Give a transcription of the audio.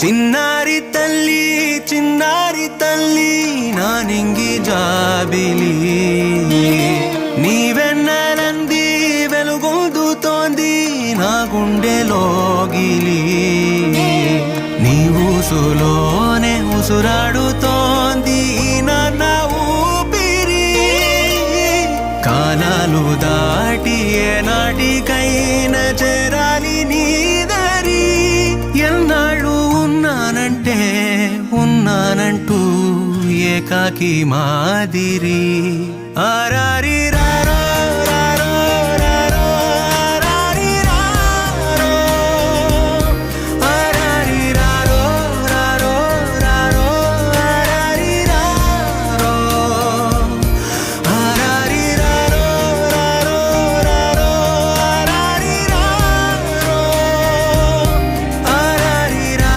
చిన్నారి తల్లి చిన్నారి తల్లి నా నింగి జాబిలి నీవెన్నెలంది వెలుగొందుతోంది నా గుండెలోగిలి నీ ఊసులోనే ఉసురాడుతోంది నా ఊపిరి కాలాలు దాటి ఏనాటికైనా చేరాలి నీ దరి ఎన్నాళ్ళు ఉన్నానంటూ ఏకాకి మాదిరి ఆరారి